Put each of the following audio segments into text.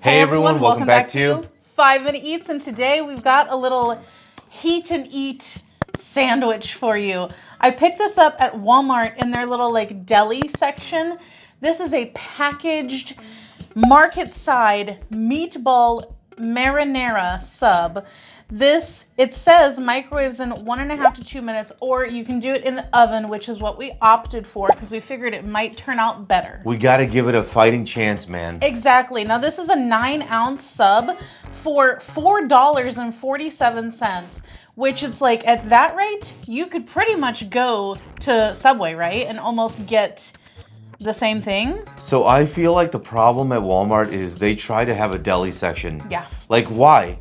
Hey everyone, welcome back to 5 Minute Eats, and today we've got a little heat and eat sandwich for you. I picked this up at Walmart in their little deli section. This is a packaged Marketside Meatball Marinara sub. It says microwaves in 1.5 to 2 minutes, or you can do it in the oven, which is what we opted for because we figured it might turn out better. We got to give it a fighting chance, man. Exactly. Now this is a 9-ounce sub for $4.47, which it's like at that rate, you could pretty much go to Subway, right? And almost get the same thing. So I feel like the problem at Walmart is they try to have a deli section. Yeah. Like, why?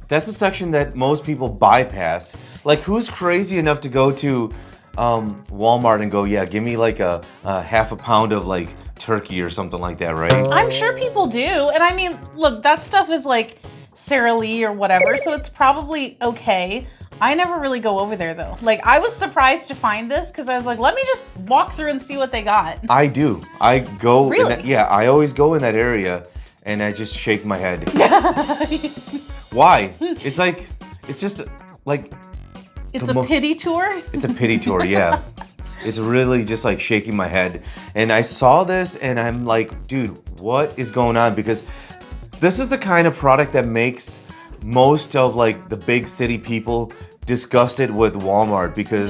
That's a section that most people bypass. Like, who's crazy enough to go to Walmart and go, yeah, give me like a half a pound of like turkey or something like that, right? I'm sure people do. And I mean, look, that stuff is like Sara Lee or whatever, so it's probably okay. I never really go over there though. Like, I was surprised to find this because I was like, let me just walk through and see what they got. I do. I go. Really? Yeah, I always go in that area and I just shake my head. Why? It's like, it's just like... It's a pity tour? It's a pity tour, yeah. It's really just like shaking my head. And I saw this and I'm like, dude, what is going on? Because this is the kind of product that makes most of like the big city people disgusted with Walmart, because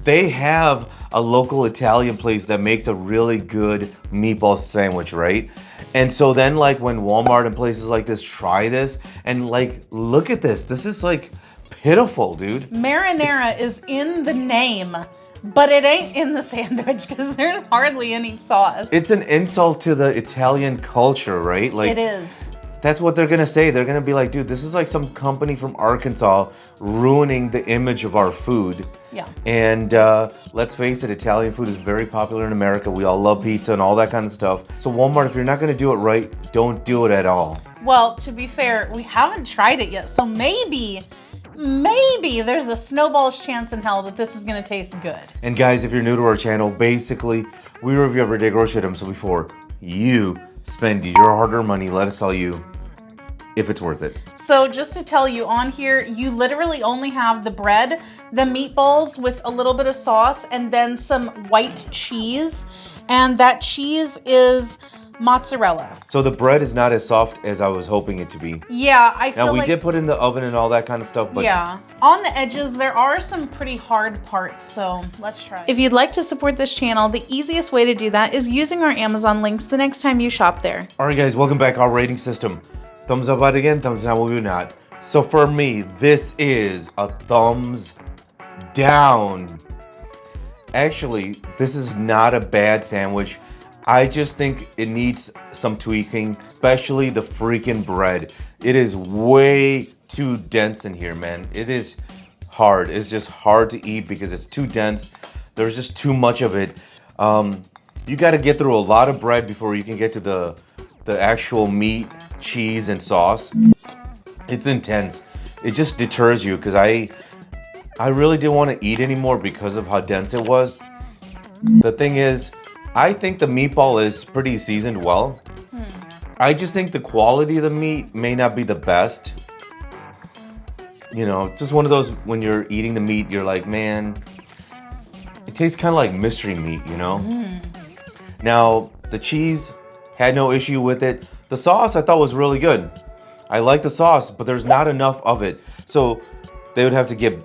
they have a local Italian place that makes a really good meatball sandwich, right? And so then like when Walmart and places like this try this and like, look at this. This is like pitiful, dude. Marinara is in the name, but it ain't in the sandwich because there's hardly any sauce. It's an insult to the Italian culture, right? Like, it is. That's what they're gonna say. They're gonna be like, dude, this is like some company from Arkansas ruining the image of our food. Yeah. And let's face it, Italian food is very popular in America. We all love pizza and all that kind of stuff. So Walmart, if you're not gonna do it right, don't do it at all. Well, to be fair, we haven't tried it yet. So maybe there's a snowball's chance in hell that this is gonna taste good. And guys, if you're new to our channel, basically, we review everyday grocery items. So before you spend your hard-earned money, let us tell you if it's worth it. So just to tell you, on here, you literally only have the bread, the meatballs with a little bit of sauce, and then some white cheese. And that cheese is mozzarella. So the bread is not as soft as I was hoping it to be. Yeah, I feel like... Now, we did put it in the oven and all that kind of stuff, but... Yeah. On the edges, there are some pretty hard parts, so let's try. If you'd like to support this channel, the easiest way to do that is using our Amazon links the next time you shop there. All right, guys, welcome back. Our rating system. Thumbs up out again, thumbs down will be not. So for me, this is a thumbs down. Actually, this is not a bad sandwich. I just think it needs some tweaking, especially the freaking bread. It is way too dense in here, man. It is hard. It's just hard to eat because it's too dense. There's just too much of it. You got to get through a lot of bread before you can get to the actual meat, cheese, and sauce. It's intense. It just deters you because I really didn't want to eat anymore because of how dense it was. The thing is, I think the meatball is pretty seasoned well. I just think the quality of the meat may not be the best. You know, it's just one of those, when you're eating the meat, you're like, man, it tastes kind of like mystery meat, you know? Now, the cheese, had no issue with it. The sauce I thought was really good. I like the sauce, but there's not enough of it. So they would have to get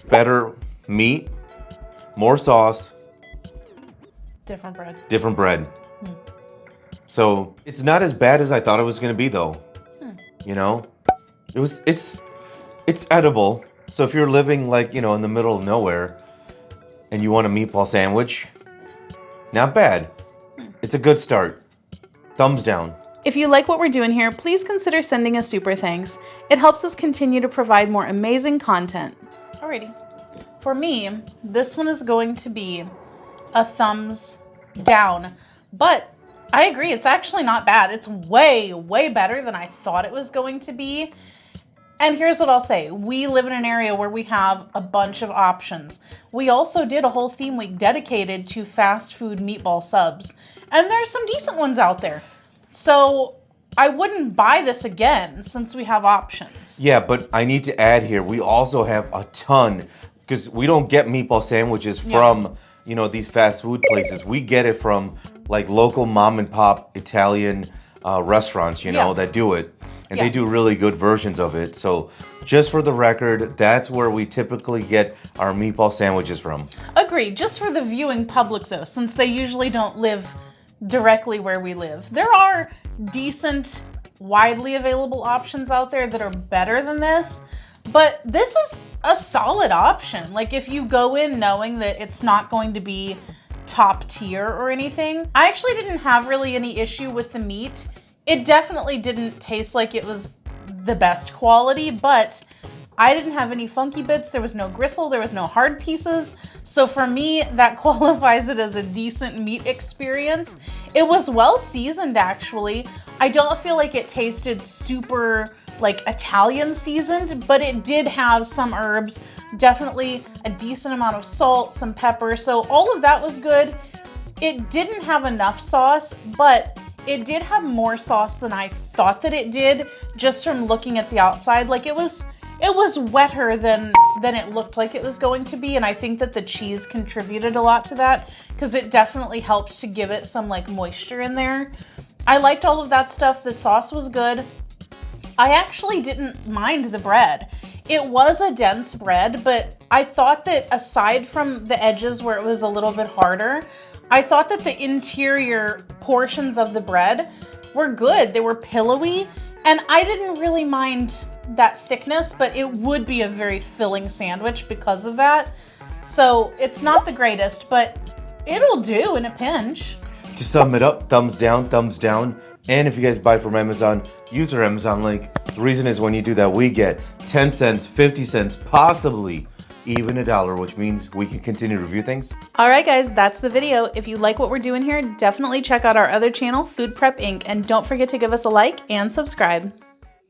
better meat, more sauce, different bread. So it's not as bad as I thought it was gonna be though. You know, it's edible. So if you're living like, you know, in the middle of nowhere and you want a meatball sandwich, not bad. It's a good start. Thumbs down. If you like what we're doing here, please consider sending a super thanks. It helps us continue to provide more amazing content. Alrighty. For me, this one is going to be a thumbs down, but I agree, it's actually not bad. It's way, way better than I thought it was going to be. And here's what I'll say. We live in an area where we have a bunch of options. We also did a whole theme week dedicated to fast food meatball subs, and there's some decent ones out there. So I wouldn't buy this again since we have options. Yeah, but I need to add here, we also have a ton, because we don't get meatball sandwiches from, you know, these fast food places. We get it from like local mom and pop Italian restaurants, you know, that do it. And they do really good versions of it. So just for the record, that's where we typically get our meatball sandwiches from. Agreed. Just for the viewing public though, since they usually don't live directly where we live. There are decent, widely available options out there that are better than this, but this is a solid option. Like if you go in knowing that it's not going to be top tier or anything. I actually didn't have really any issue with the meat. It definitely didn't taste like it was the best quality, but I didn't have any funky bits. There was no gristle, there was no hard pieces. So for me, that qualifies it as a decent meat experience. It was well seasoned actually. I don't feel like it tasted super like Italian seasoned, but it did have some herbs, definitely a decent amount of salt, some pepper. So all of that was good. It didn't have enough sauce, but it did have more sauce than I thought that it did just from looking at the outside. Like it was wetter than it looked like it was going to be, and I think that the cheese contributed a lot to that because it definitely helped to give it some like moisture in there. I liked all of that stuff. The sauce was good. I actually didn't mind the bread. It was a dense bread, but I thought that aside from the edges where it was a little bit harder, I thought that the interior portions of the bread were good. They were pillowy, and I didn't really mind that thickness, but it would be a very filling sandwich because of that. So it's not the greatest, but it'll do in a pinch. To sum it up, thumbs down, thumbs down. And if you guys buy from Amazon, use our Amazon link. The reason is when you do that, we get 10 cents, 50 cents, possibly even $1, which means we can continue to review things. All right, guys, that's the video. If you like what we're doing here, definitely check out our other channel, Food Prep Inc. And don't forget to give us a like and subscribe.